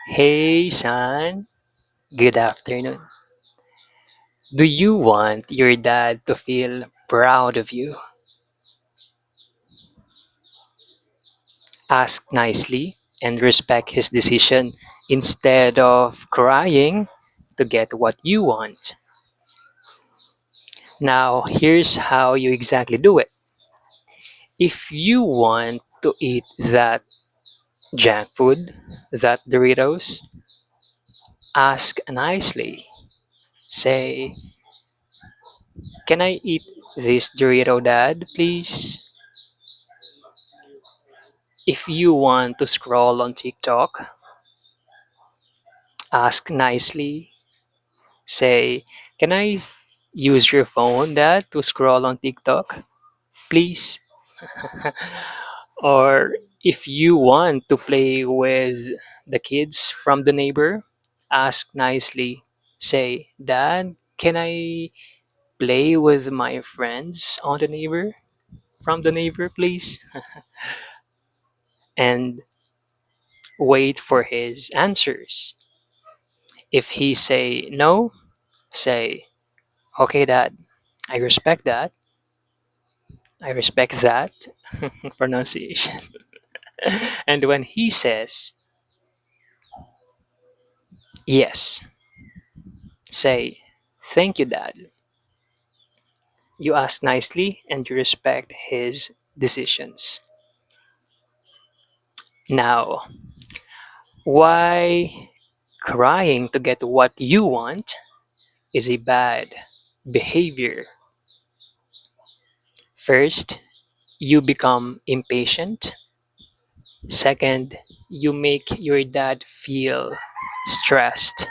Hey, son. Good afternoon. Do you want your dad to feel proud of you? Ask nicely and respect his decision instead of crying to get what you want. Now, here's how you exactly do it. If you want to eat that junk food, that Doritos, ask nicely. Say, can I eat this Dorito, dad, please? If you want to scroll on TikTok, ask nicely. Say, can I use your phone, dad, to scroll on TikTok, please? Or if you want to play with the kids from the neighbor, ask nicely. Say, dad, can I play with my friends on the neighbor from the neighbor, please? And wait for his answers. If he say no, say, okay, dad, I respect that. I respect that pronunciation. And when he says yes, say, thank you, dad. You ask nicely and you respect his decisions. Now, why crying to get what you want is a bad behavior? First, you become impatient. Second, you make your dad feel stressed.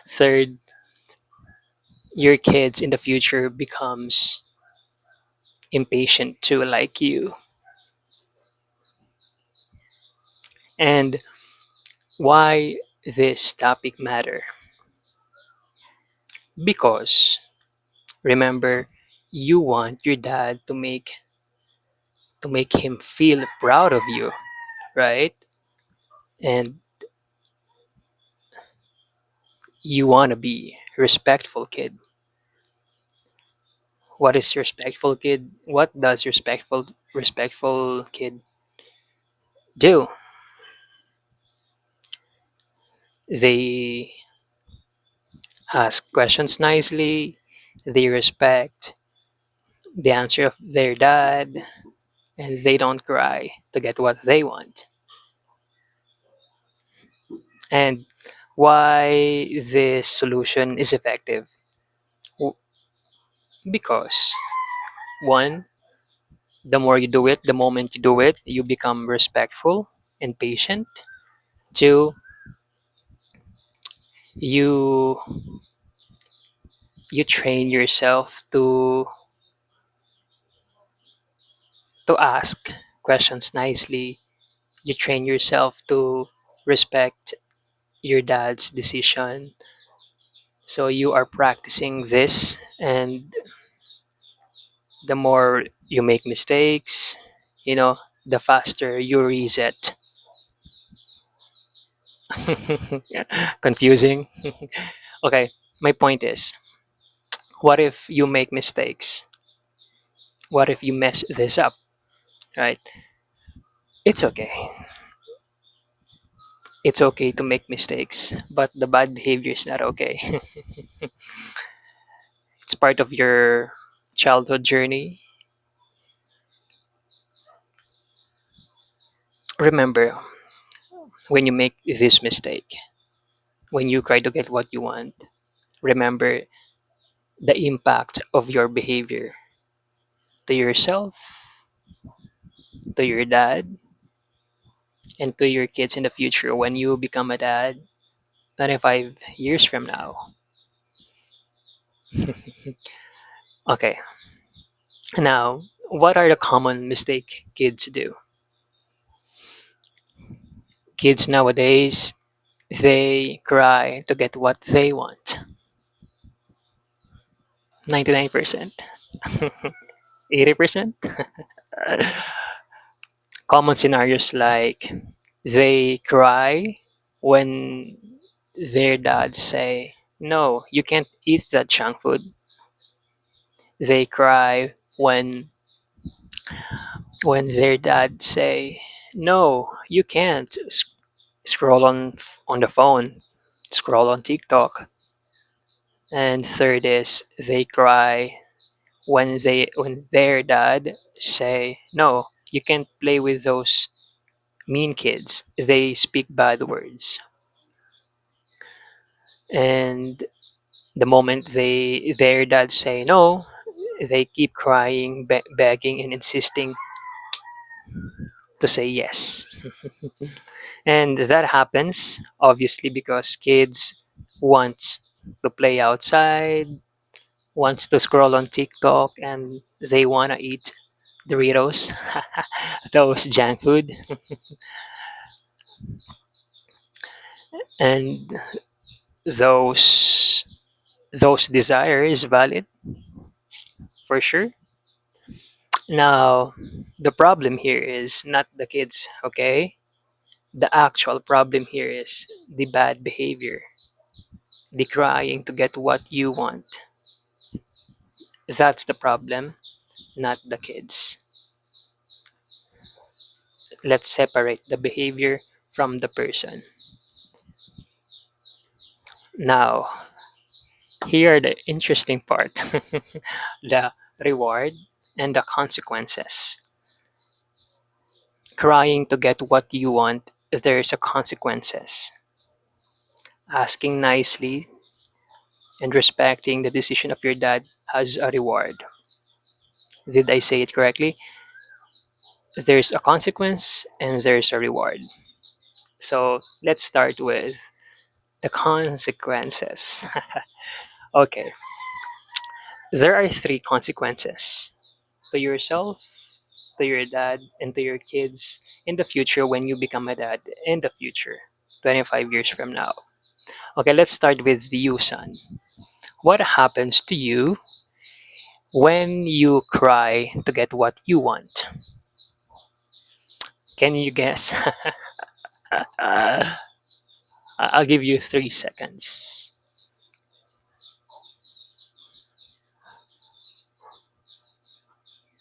Third, your kids in the future becomes impatient too like you. And why this topic matter? Because remember, you want your dad to make him feel proud of you, right? And you want to be respectful kid. What is respectful kid? What does respectful kid do? They ask questions nicely, they respect the answer of their dad, and they don't cry to get what they want. And why this solution is effective? W- Because one, the more you do it, the moment you do it, you become respectful and patient. Two, you you train yourself to ask questions nicely. You train yourself to respect your dad's decision. So you are practicing this, and the more you make mistakes, you know, the faster you reset. Confusing. Okay, my point is, what if you make mistakes? What if you mess this up, right? It's okay. It's okay to make mistakes, but the bad behavior is not okay. It's part of your childhood journey. Remember, when you make this mistake, when you try to get what you want, remember the impact of your behavior to yourself, to your dad, and to your kids in the future when you become a dad 25 years from now. Okay, now, what are the common mistake kids do? Kids nowadays, they cry to get what they want. 99%, 80%. Common scenarios like They cry when their dads say, "No, you can't eat that junk food." They cry when their dads say, "No, you can't scroll on the phone, scroll on TikTok." And third is they cry when their dad say, "No, you can't play with those mean kids. They speak bad words." And the moment their dad say no, they keep crying, begging, and insisting to say yes. And that happens obviously because kids wants to play outside, wants to scroll on TikTok, and they wanna eat Doritos, those junk food, and those those desire is valid for sure. Now, the problem here is not the kids, okay? The actual problem here is the bad behavior, the crying to get what you want. That's the problem, not the kids. Let's separate the behavior from the person. Now, here are the interesting part, the reward and the consequences. Crying to get what you want, there's a consequences. Asking nicely and respecting the decision of your dad has a reward. Did I say it correctly? There's a consequence and there's a reward. So let's start with the consequences. Okay, there are three consequences to yourself, to your dad, and to your kids in the future when you become a dad in the future, 25 years from now. Okay, let's start with you, son. What happens to you when you cry to get what you want? Can you guess? I'll give you 3 seconds.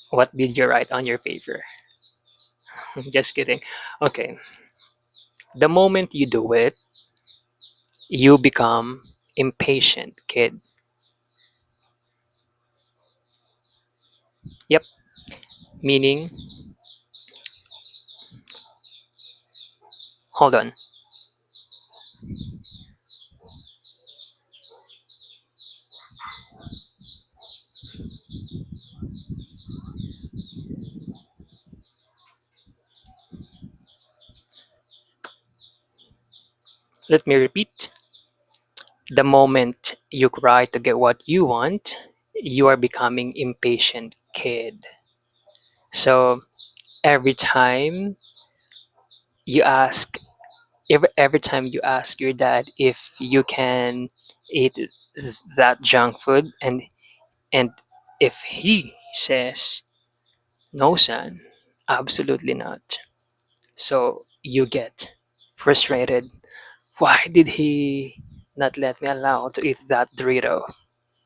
What did you write on your paper? Just kidding. Okay. The moment you do it, you become impatient kid. Yep. Meaning, hold on. Let me repeat. The moment you cry to get what you want, you are becoming impatient kid. So every time you ask, every time you ask your dad if you can eat that junk food, and if he says no, son, absolutely not. So you get frustrated. Why did he not let me allow to eat that Dorito?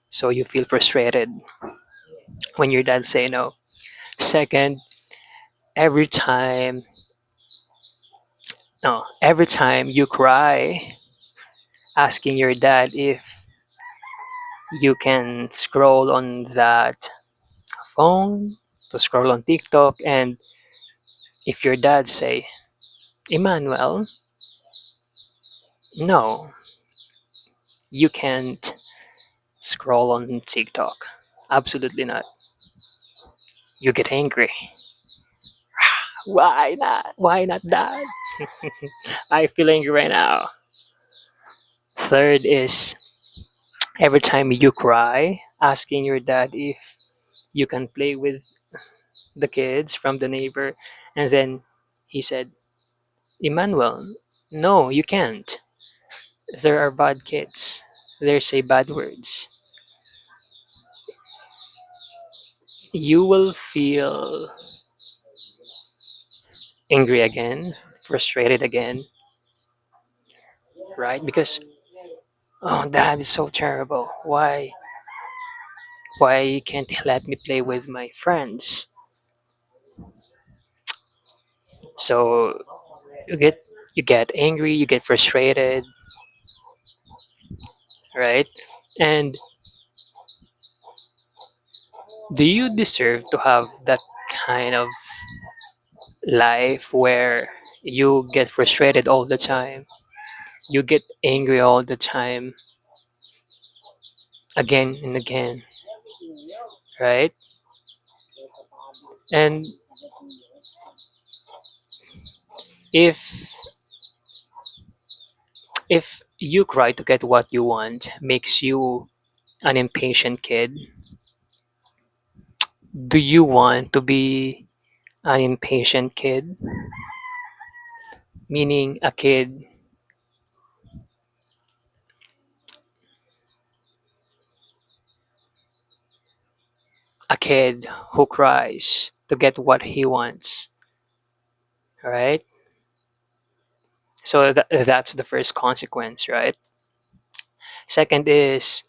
So you feel frustrated when your dad say no. Second, every time no, every time you cry asking your dad if you can scroll on that phone to scroll on TikTok, and if your dad say, "Emmanuel, no, you can't scroll on TikTok." Absolutely not. You get angry. Why not? Why not that? I feel angry right now. Third is every time you cry, asking your dad if you can play with the kids from the neighbor, and then he said, "Emmanuel, no, you can't. There are bad kids. They say bad words." You will feel angry again, frustrated again, right? Because, oh, dad is so terrible. Why can't he let me play with my friends? So you get you get angry, you get frustrated, right? And do you deserve to have that kind of life where you get frustrated all the time, you get angry all the time, again and again, right? And if if you cry to get what you want makes you an impatient kid, do you want to be an impatient kid? Meaning a kid who cries to get what he wants, right? So that's the first consequence, right? Second is,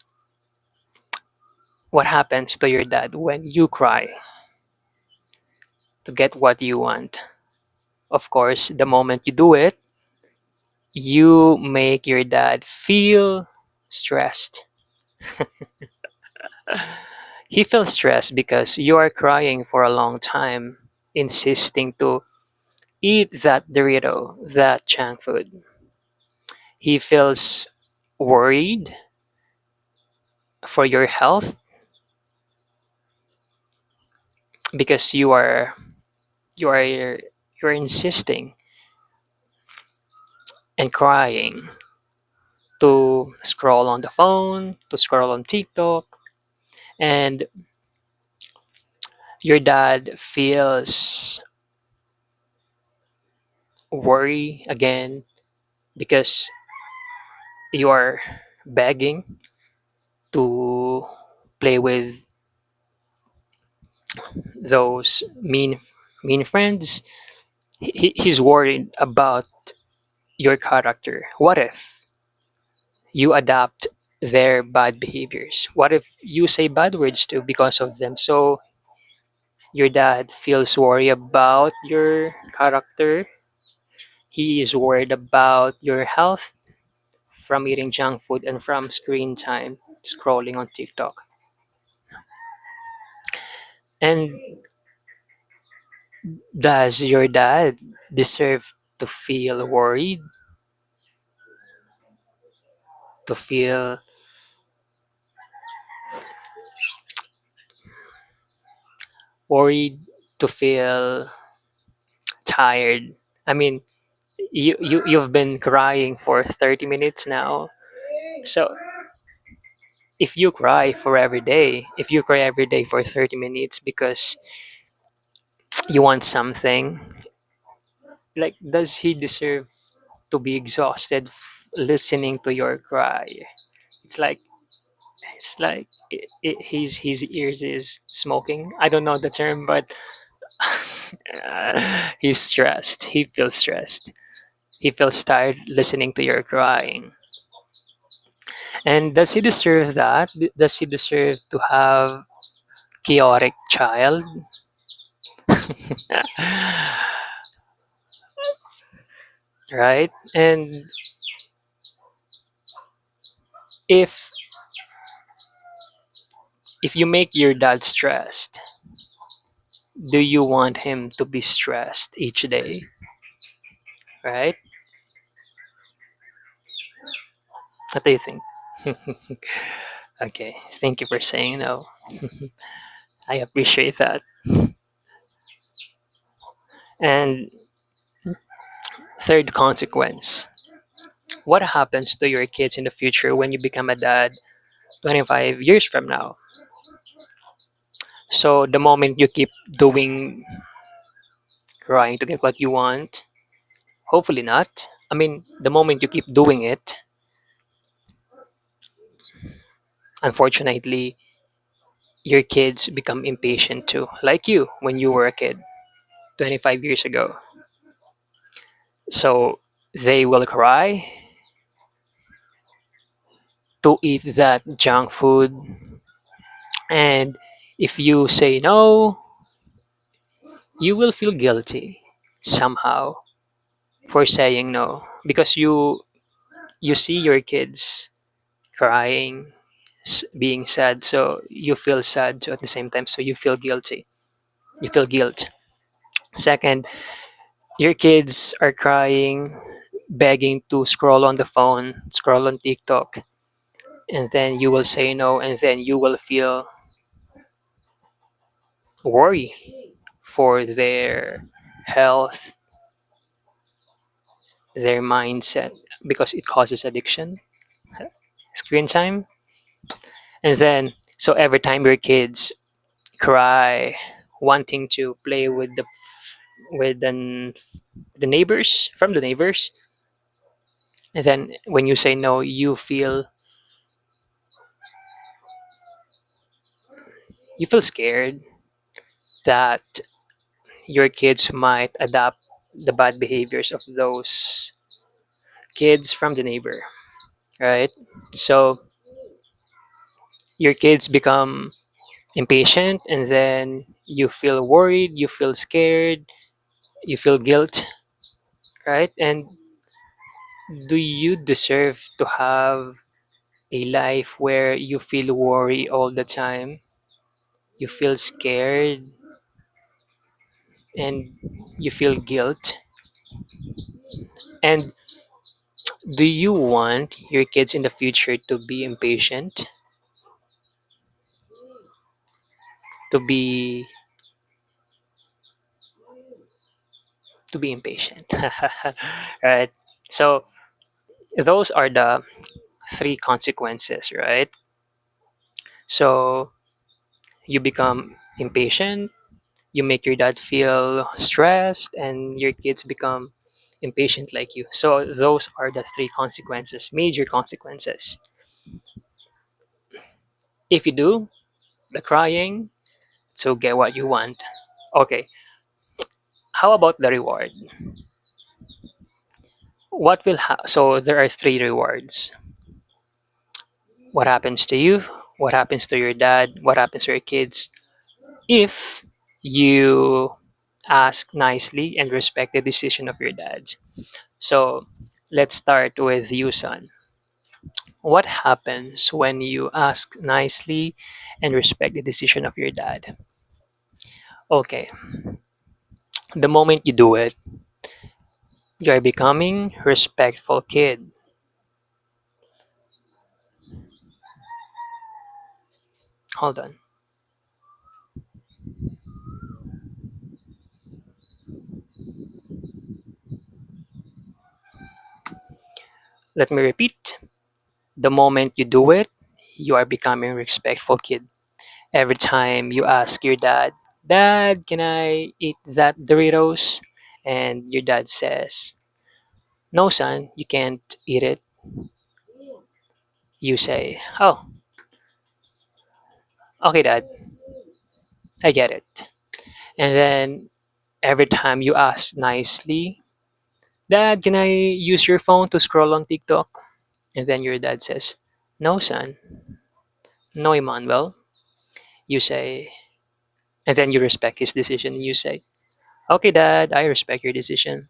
what happens to your dad when you cry to get what you want? Of course, the moment you do it, you make your dad feel stressed. He feels stressed because you are crying for a long time, insisting to eat that Dorito, that junk food. He feels worried for your health because you're insisting and crying to scroll on the phone, to scroll on TikTok, and your dad feels worry again because you are begging to play with those mean friends. He's worried about your character. What if you adapt their bad behaviors? What if you say bad words too because of them? So your dad feels worried about your character. He is worried about your health from eating junk food and from screen time, scrolling on TikTok. And does your dad deserve to feel worried, to feel worried, to feel tired? I mean, you've been crying for 30 minutes now. So if you cry for every day, if you cry every day for 30 minutes because you want something, like, does he deserve to be exhausted listening to your cry? It's like his ears is smoking. I don't know the term, but he's stressed. He feels stressed. He feels tired listening to your crying. And does he deserve that? Does he deserve to have chaotic child? Right? And if if you make your dad stressed, do you want him to be stressed each day? Right? What do you think? Okay, thank you for saying no. I appreciate that. And third consequence, what happens to your kids in the future when you become a dad 25 years from now? So the moment you keep doing, trying to get what you want, hopefully not. I mean, the moment you keep doing it, unfortunately, your kids become impatient too, like you when you were a kid 25 years ago. So they will cry to eat that junk food. And if you say no, you will feel guilty somehow for saying no because you see your kids crying, being sad, so you feel sad too at the same time, so you feel guilty. You feel guilt. Second, your kids are crying, begging to scroll on the phone, scroll on TikTok, and then you will say no, and then you will feel worry for their health, their mindset, because it causes addiction, screen time. And then, so every time your kids cry, wanting to play with the neighbors, from the neighbors, and then when you say no, you feel scared that your kids might adapt the bad behaviors of those kids from the neighbor, right? So your kids become impatient, and then you feel worried, you feel scared, you feel guilt, right? And do you deserve to have a life where you feel worry all the time, you feel scared, and you feel guilt? And do you want your kids in the future to be impatient, to be impatient? Right? So those are the three consequences, right? So you become impatient, you make your dad feel stressed, and your kids become impatient like you. So those are the three consequences, major consequences. If you do the crying, so get what you want. Okay, how about the reward? So there are three rewards. What happens to you? What happens to your dad? What happens to your kids? If you ask nicely and respect the decision of your dad. So let's start with you, son. What happens when you ask nicely and respect the decision of your dad? Okay, the moment you do it, you're becoming respectful kid. Hold on. Let me repeat. The moment you do it, you are becoming respectful kid. Every time you ask your dad, "Dad, can I eat that Doritos?" And your dad says, "No, son, you can't eat it." You say, "Oh, okay, dad, I get it." And then every time you ask nicely, "Dad, can I use your phone to scroll on TikTok?" And then your dad says, "No, son, no, Emmanuel." You say, and then you respect his decision and you say, "Okay, dad, I respect your decision."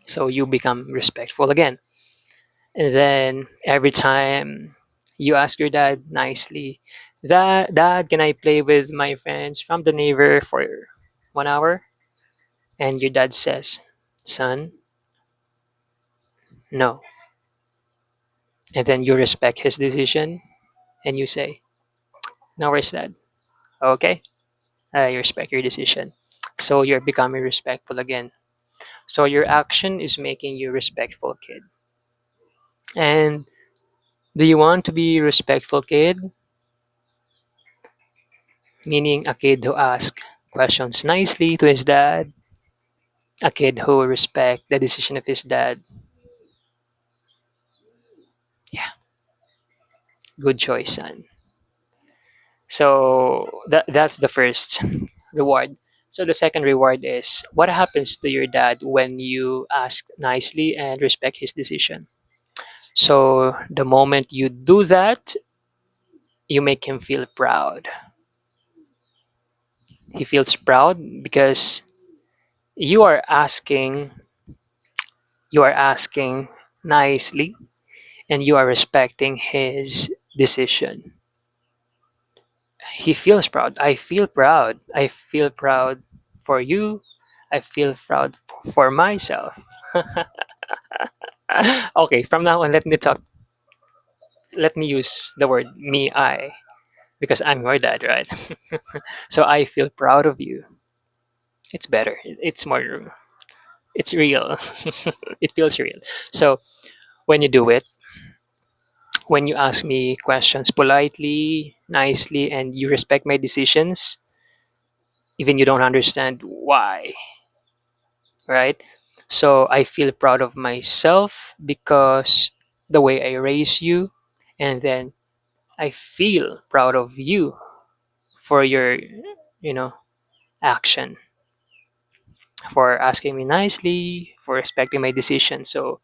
So you become respectful again. And then every time you ask your dad nicely, Dad, can I play with my friends from the neighbor for 1 hour?" And your dad says, "Son, no." And then you respect his decision and you say, "No worries, dad. Okay, I respect your decision." So you're becoming respectful again. So your action is making you respectful kid. And do you want to be respectful kid? Meaning a kid who asks questions nicely to his dad, a kid who respect the decision of his dad. Yeah, good choice, son. So that's the first reward. So the second reward is what happens to your dad when you ask nicely and respect his decision. So the moment you do that, you make him feel proud. He feels proud because you are asking, you are asking nicely, and you are respecting his decision. He feels proud. I feel proud. I feel proud for you. I feel proud for myself. Okay, from now on, let me use the word me, I, because I'm your dad, right? So I feel proud of you. It's better. It's more, it's real. It feels real. So when you do it, when you ask me questions politely, nicely, and you respect my decisions, even you don't understand why, right? So I feel proud of myself because the way I raise you, and then I feel proud of you for your, you know, action, for asking me nicely, for respecting my decision. So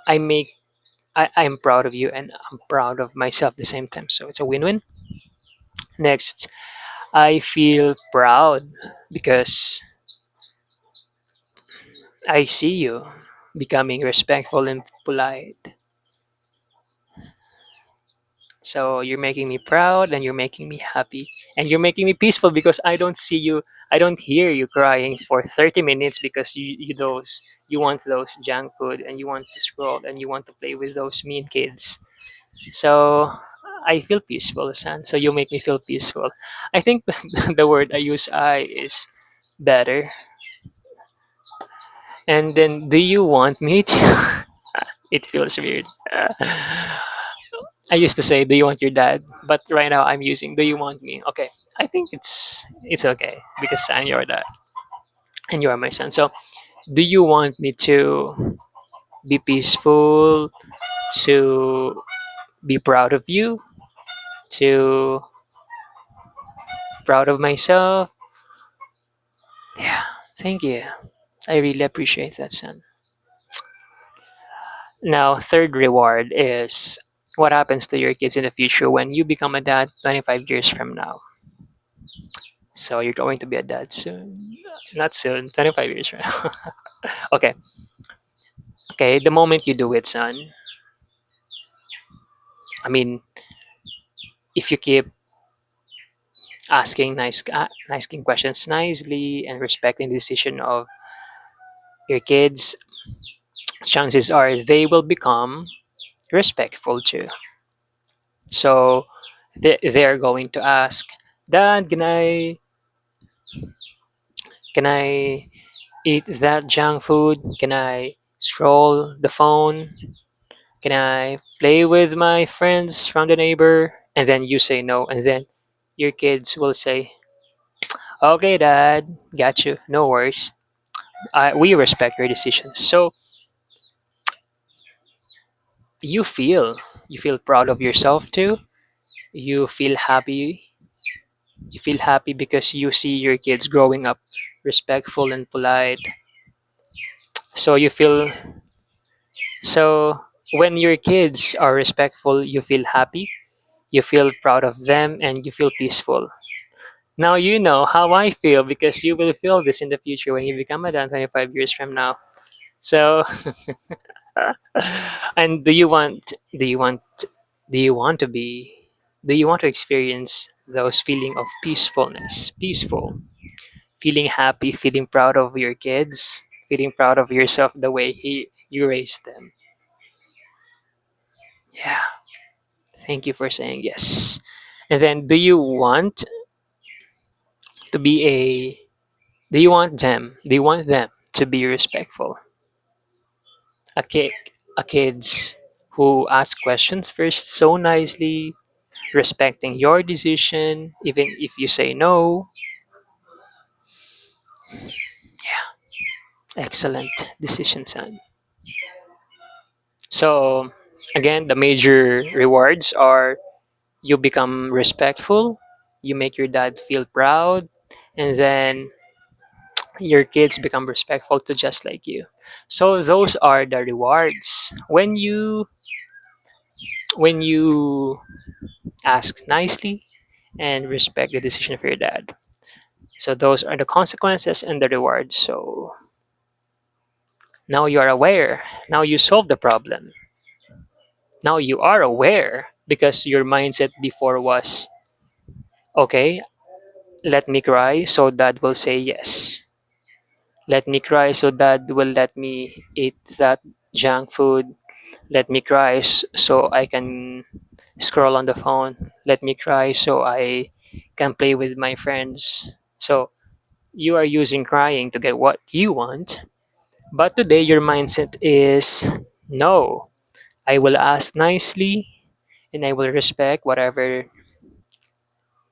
I make, I'm proud of you and I'm proud of myself at the same time. So it's a win-win. Next, I feel proud because I see you becoming respectful and polite. So you're making me proud and you're making me happy and you're making me peaceful because I don't see you, I don't hear you crying for 30 minutes because you want those junk food and you want to scroll and you want to play with those mean kids. So I feel peaceful, son. So you make me feel peaceful. I think the word I use, I, is better. And then do you want me to? It feels weird. I used to say, "Do you want your dad?" But right now, I'm using, "Do you want me?" Okay, I think it's okay because I'm your dad and you are my son. So, do you want me to be peaceful, to be proud of you, to proud of myself? Yeah, thank you. I really appreciate that, son. Now, third reward is what happens to your kids in the future when you become a dad 25 years from now. So you're going to be a dad soon. Not soon, 25 years from now. Okay. Okay, the moment you do it, son, I mean, if you keep asking questions nicely and respecting the decision of your kids, chances are they will become respectful too. So they're going to ask, "Dad, can I eat that junk food? Can I scroll the phone? Can I play with my friends from the neighbor?" And then you say no, and then your kids will say, "Okay, Dad, got you. No worries. We respect your decisions." So you feel you feel proud of yourself too. You feel happy. You feel happy because you see your kids growing up respectful and polite. So you feel so when your kids are respectful, you feel happy. You feel proud of them, and you feel peaceful. Now you know how I feel because you will feel this in the future when you become a dad 25 years from now. So, and do you want to be, do you want to experience those feeling of peacefulness, peaceful, feeling happy, feeling proud of your kids, feeling proud of yourself the way you raised them? Yeah, thank you for saying yes. And then, to be a, do you want them to be respectful? A kid, a kids who ask questions first so nicely, respecting your decision, even if you say no. Excellent decision, son. So, again, the major rewards are you become respectful, you make your dad feel proud, and then your kids become respectful to just like you. So those are the rewards when you ask nicely and respect the decision of your dad. So those are the consequences and the rewards. So now you are aware. Now you solve the problem. Now you are aware because your mindset before was, okay, let me cry so dad will say yes. Let me cry so dad will let me eat that junk food. Let me cry so I can scroll on the phone. Let me cry so I can play with my friends. So you are using crying to get what you want. But today your mindset is, no, I will ask nicely and I will respect whatever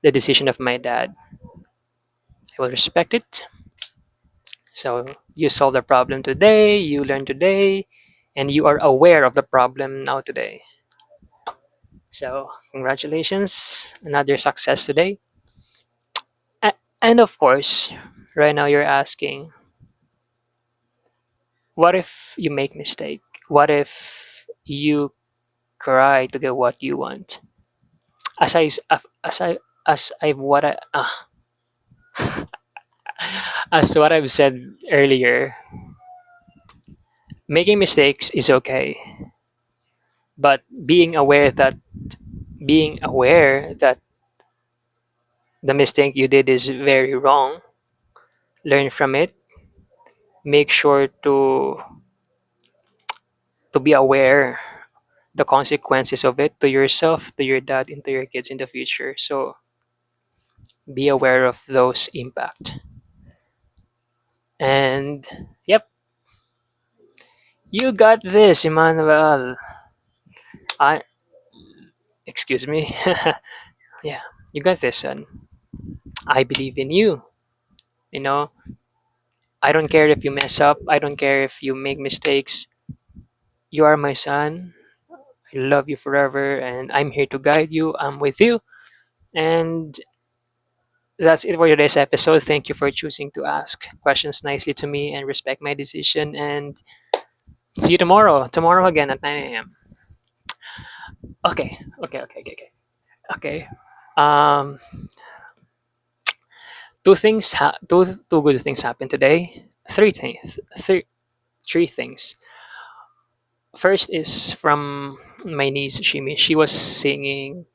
the decision of my dad. I will respect it. So you solve the problem today, you learn today, and you are aware of the problem now today. So congratulations, another success today. And of course, right now you're asking, what if you make mistake? What if you cry to get what you want? As I s- as I as I what I as what I've said earlier, making mistakes is okay, but being aware that the mistake you did is very wrong, learn from it, make sure to be aware the consequences of it to yourself, to your dad, and to your kids in the future. So be aware of those impact. And yep, you got this, Emmanuel. I excuse me. Yeah, you got this, son. I believe in you. You know, I don't care if you mess up. I don't care if you make mistakes. You are my son. I love you forever, and I'm here to guide you. I'm with you. And that's it for today's episode. Thank you for choosing to ask questions nicely to me and respect my decision. And see you tomorrow. Tomorrow again at 9 a.m. Okay. Okay. Okay. Um, two good things happened today. Three things. First is from my niece Shimi. She was singing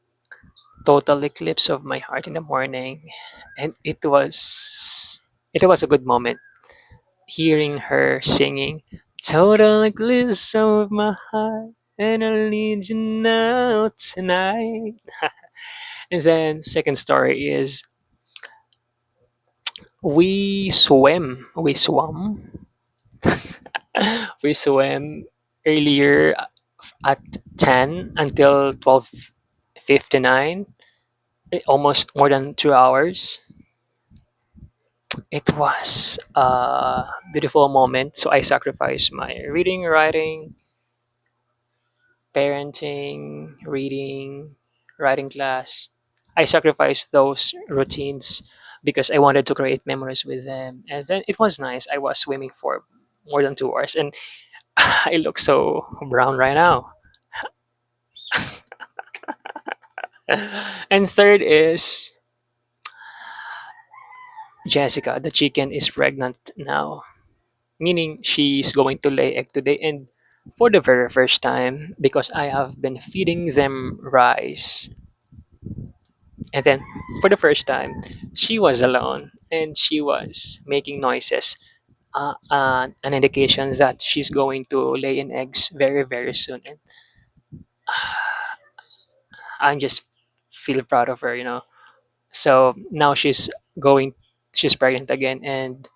"Total Eclipse of My Heart" in the morning, and it was a good moment hearing her singing "Total Eclipse of My Heart," and I need you now tonight. And then second story is we swam we swam earlier at 10 until 12:59, almost more than 2 hours. It was a beautiful moment, so I sacrificed my reading, writing, parenting, reading, writing class. I sacrificed those routines because I wanted to create memories with them. And then it was nice. I was swimming for more than 2 hours and I look so brown right now. And third is Jessica, the chicken is pregnant now, meaning she's going to lay egg today. And for the very first time, because I have been feeding them rice, and then for the first time, she was alone and she was making noises, an indication that she's going to lay in eggs very, very soon. And I just feel proud of her. So now she's pregnant again, and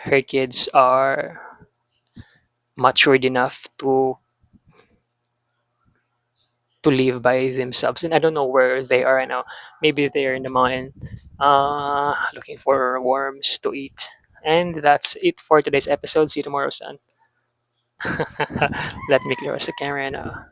her kids are matured enough to live by themselves. And I don't know where they are right now. Maybe they're in the mountain, looking for worms to eat. And that's it for today's episode. See you tomorrow, son. Let me close the camera now.